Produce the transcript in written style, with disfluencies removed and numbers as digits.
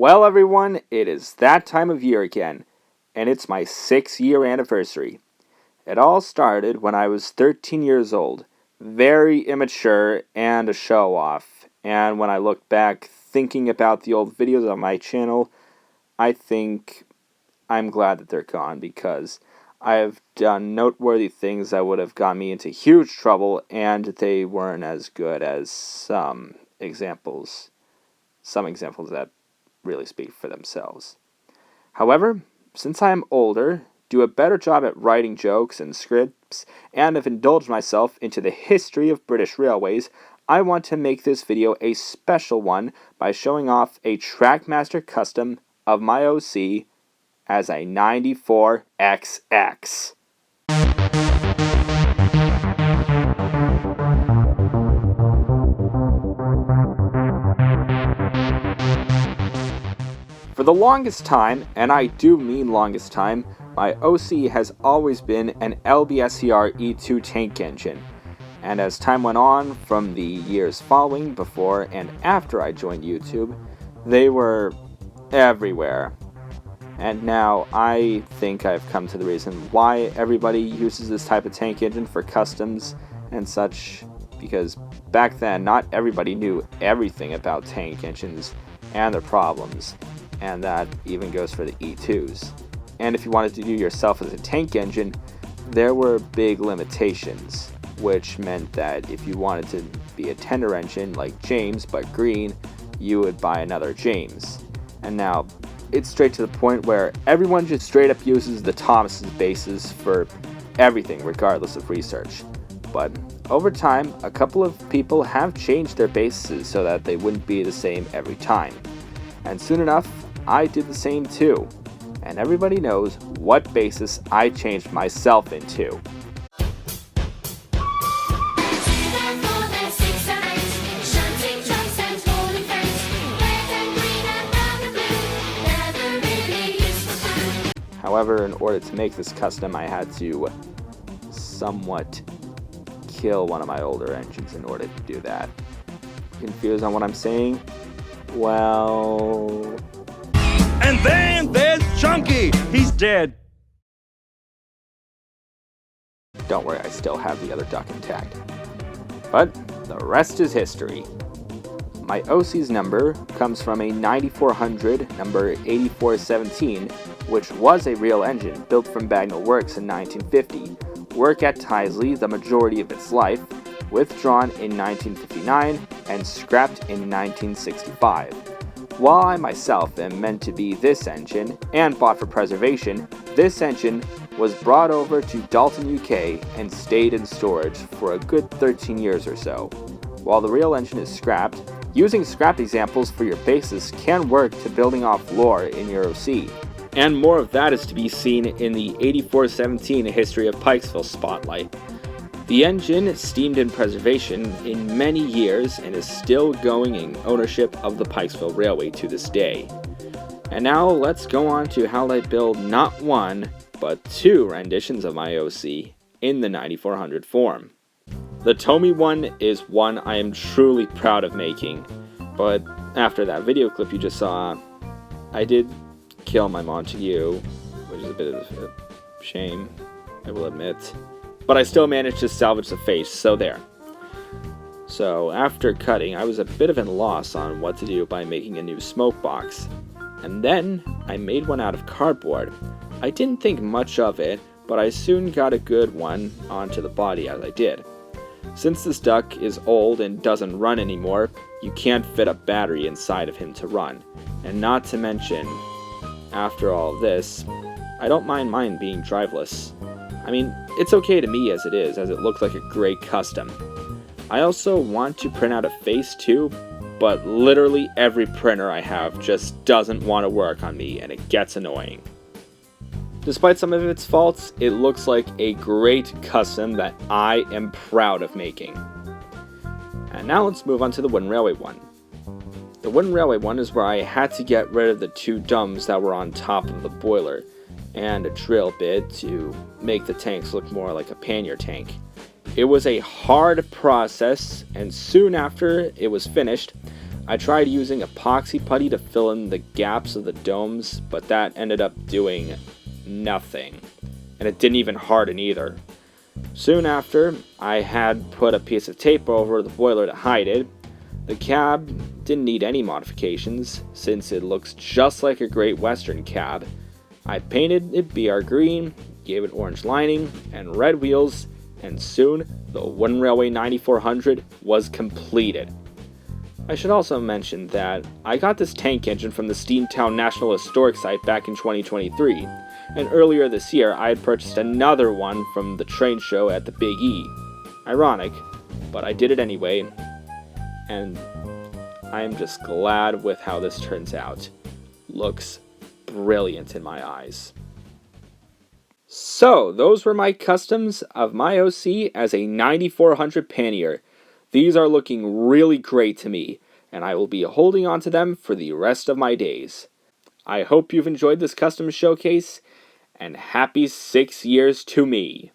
Well, everyone, it is that time of year again, and it's my 6-year anniversary. It all started when I was 13 years old, very immature and a show-off, and when I look back thinking about the old videos on my channel, I think I'm glad that they're gone because I have done noteworthy things that would have got me into huge trouble, and they weren't as good as some examples that really speak for themselves. However, since I am older, do a better job at writing jokes and scripts, and have indulged myself into the history of British railways, I want to make this video a special one by showing off a Trackmaster custom of my OC as a 94XX. For the longest time, and I do mean longest time, my OC has always been an LBSCR E2 tank engine. And as time went on, from the years following, before, and after I joined YouTube, they were everywhere. And now I think I've come to the reason why everybody uses this type of tank engine for customs and such, because back then not everybody knew everything about tank engines and their problems. And that even goes for the E2s. And if you wanted to do yourself as a tank engine, there were big limitations, which meant that if you wanted to be a tender engine like James but green, you would buy another James. And now it's straight to the point where everyone just straight up uses the Thomas's bases for everything regardless of research. But over time, a couple of people have changed their bases so that they wouldn't be the same every time. And soon enough, I did the same too, and everybody knows what basis I changed myself into. However, in order to make this custom, I had to somewhat kill one of my older engines in order to do that. Confused on what I'm saying? Well... And then there's Chunky! He's dead. Don't worry, I still have the other duck intact. But the rest is history. My OC's number comes from a 9400 number 8417, which was a real engine built from Bagnall Works in 1950, work at Tyseley the majority of its life, withdrawn in 1959, and scrapped in 1965. While I myself am meant to be this engine, and bought for preservation, this engine was brought over to Dalton, UK, and stayed in storage for a good 13 years or so. While the real engine is scrapped, using scrapped examples for your basis can work to building off lore in your OC. And more of that is to be seen in the 8417 History of Pikesville spotlight. The engine steamed in preservation in many years and is still going in ownership of the Pikesville Railway to this day. And now let's go on to how I build not one, but two renditions of my OC in the 9400 form. The Tomy one is one I am truly proud of making, but after that video clip you just saw, I did kill my Montague, which is a bit of a shame, I will admit. But I still managed to salvage the face, so there. So after cutting, I was a bit of a loss on what to do by making a new smoke box. And then I made one out of cardboard. I didn't think much of it, but I soon got a good one onto the body as I did. Since this duck is old and doesn't run anymore, you can't fit a battery inside of him to run. And not to mention, after all this, I don't mind mine being driveless. I mean, it's okay to me as it is, as it looks like a great custom. I also want to print out a face too, but literally every printer I have just doesn't want to work on me, and it gets annoying. Despite some of its faults, it looks like a great custom that I am proud of making. And now let's move on to the Wooden Railway one. The Wooden Railway one is where I had to get rid of the two dumbs that were on top of the boiler, and a drill bit to make the tanks look more like a pannier tank. It was a hard process, and soon after it was finished, I tried using epoxy putty to fill in the gaps of the domes, but that ended up doing nothing. And it didn't even harden either. Soon after, I had put a piece of tape over the boiler to hide it. The cab didn't need any modifications, since it looks just like a Great Western cab. I painted it BR green, gave it orange lining, and red wheels, and soon the Wooden Railway 9400 was completed. I should also mention that I got this tank engine from the Steamtown National Historic Site back in 2023, and earlier this year I had purchased another one from the train show at the Big E. Ironic, but I did it anyway, and I am just glad with how this turns out. Looks brilliant in my eyes. So, those were my customs of my OC as a 9400 pannier. These are looking really great to me, and I will be holding on to them for the rest of my days. I hope you've enjoyed this custom showcase, and happy 6 years to me!